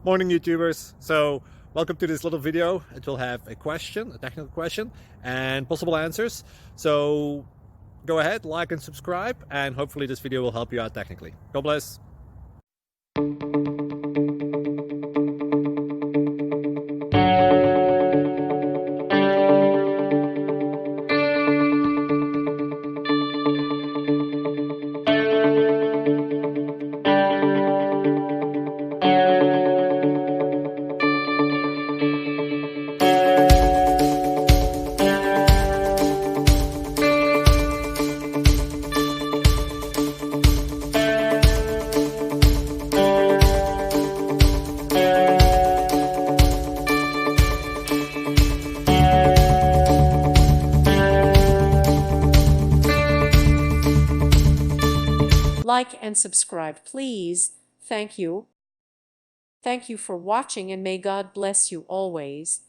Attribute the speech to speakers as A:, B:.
A: Morning, YouTubers. So welcome to this little video. It will have a question, a technical question, and possible answers. So go ahead, like and subscribe, and hopefully this video will help you out technically. God bless.
B: Like and subscribe, please. Thank you. Thank you for watching, and may God bless you always.